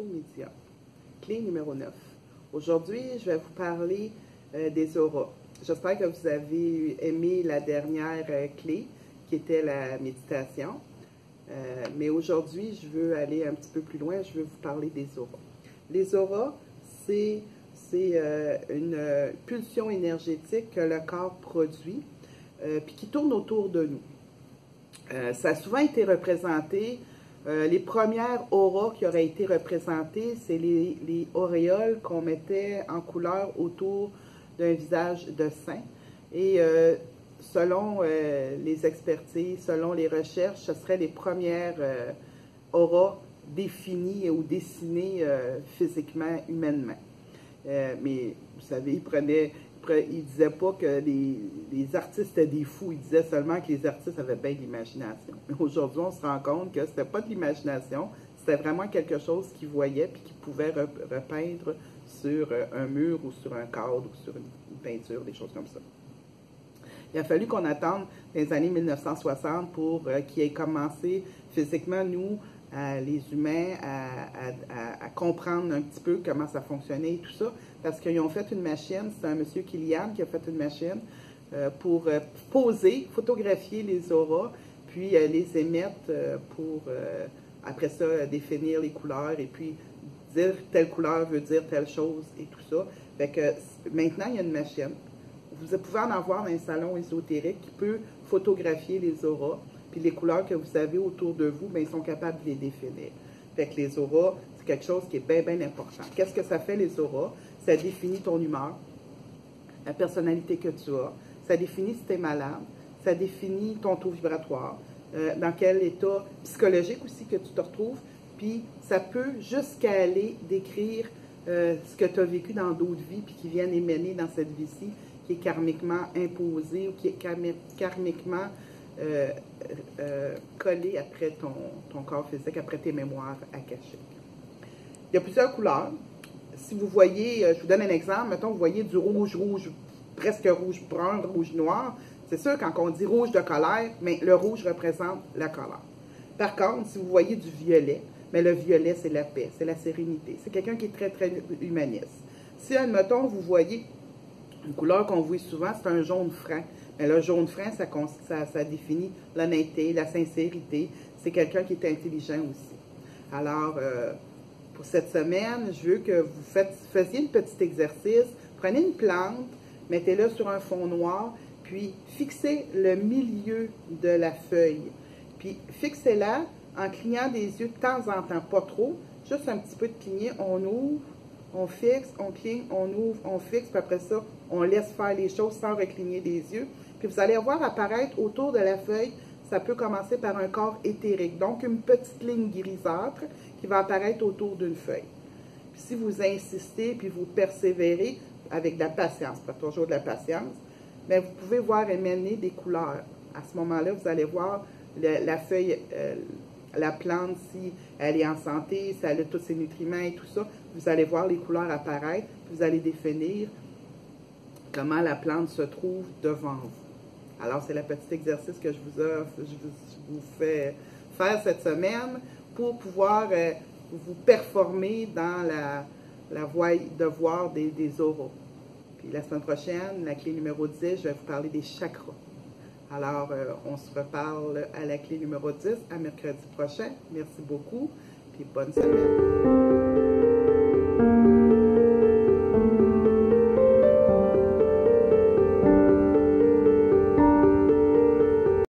médium. Clé numéro 9. Aujourd'hui, je vais vous parler des auras. J'espère que vous avez aimé la dernière clé, qui était la méditation. Mais aujourd'hui, je veux aller un petit peu plus loin. Je veux vous parler des auras. Les auras, c'est une pulsion énergétique que le corps produit, puis qui tourne autour de nous. Ça a souvent été représenté. Les premières auras qui auraient été représentées, c'est les auréoles qu'on mettait en couleur autour d'un visage de saint. Et selon les expertises, selon les recherches, ce seraient les premières auras définies ou dessinées physiquement, humainement. Mais vous savez, il disait pas que les artistes étaient des fous, il disait seulement que les artistes avaient bien de l'imagination. Mais aujourd'hui, on se rend compte que c'était pas de l'imagination, c'était vraiment quelque chose qu'ils voyaient puis qu'ils pouvaient repeindre sur un mur ou sur un cadre ou sur une peinture, des choses comme ça. Il a fallu qu'on attende les années 1960 pour qu'il ait commencé physiquement, nous, les humains, à comprendre un petit peu comment ça fonctionnait et tout ça, parce qu'ils ont fait une machine, c'est un monsieur Killian qui a fait une machine pour poser, photographier les auras, puis les émettre pour, après ça, définir les couleurs et puis dire telle couleur veut dire telle chose et tout ça. Fait que maintenant, il y a une machine. Vous pouvez en avoir dans un salon ésotérique qui peut photographier les auras, puis les couleurs que vous avez autour de vous, bien, ils sont capables de les définir. Fait que les auras, c'est quelque chose qui est bien, bien important. Qu'est-ce que ça fait, les auras? Ça définit ton humeur, la personnalité que tu as, ça définit si tu es malade, ça définit ton taux vibratoire, dans quel état psychologique aussi que tu te retrouves, puis ça peut jusqu'à aller décrire ce que tu as vécu dans d'autres vies, puis qui viennent émaner dans cette vie-ci, qui est karmiquement imposé ou qui est karmiquement collé après ton corps physique, après tes mémoires akashiques. Il y a plusieurs couleurs. Si vous voyez, je vous donne un exemple, mettons, vous voyez du rouge, presque rouge brun, rouge noir, c'est sûr, quand on dit rouge de colère, mais le rouge représente la colère. Par contre, si vous voyez du violet, mais le violet, c'est la paix, c'est la sérénité. C'est quelqu'un qui est très, très humaniste. Si, admettons, vous voyez une couleur qu'on voit souvent, c'est un jaune franc. Mais le jaune franc, ça définit l'honnêteté, la sincérité. C'est quelqu'un qui est intelligent aussi. Alors, pour cette semaine, je veux que vous fassiez un petit exercice. Prenez une plante, mettez-la sur un fond noir, puis fixez le milieu de la feuille. Puis fixez-la en clignant des yeux de temps en temps, pas trop, juste un petit peu de cligner. On ouvre, on fixe, on cligne, on ouvre, on fixe, puis après ça, on laisse faire les choses sans recligner des yeux. Puis vous allez voir apparaître autour de la feuille, ça peut commencer par un corps éthérique, donc une petite ligne grisâtre qui va apparaître autour d'une feuille. Puis si vous insistez, puis vous persévérez avec de la patience, pas toujours de la patience, mais vous pouvez voir émaner des couleurs. À ce moment-là, vous allez voir la feuille, la plante, si elle est en santé, si elle a tous ses nutriments et tout ça, vous allez voir les couleurs apparaître, puis vous allez définir comment la plante se trouve devant vous. Alors, c'est le petit exercice que je vous fais faire cette semaine pour pouvoir vous performer dans la voie de voir des auras. Puis la semaine prochaine, la clé numéro 10, je vais vous parler des chakras. Alors, on se reparle à la clé numéro 10 à mercredi prochain. Merci beaucoup, puis bonne semaine.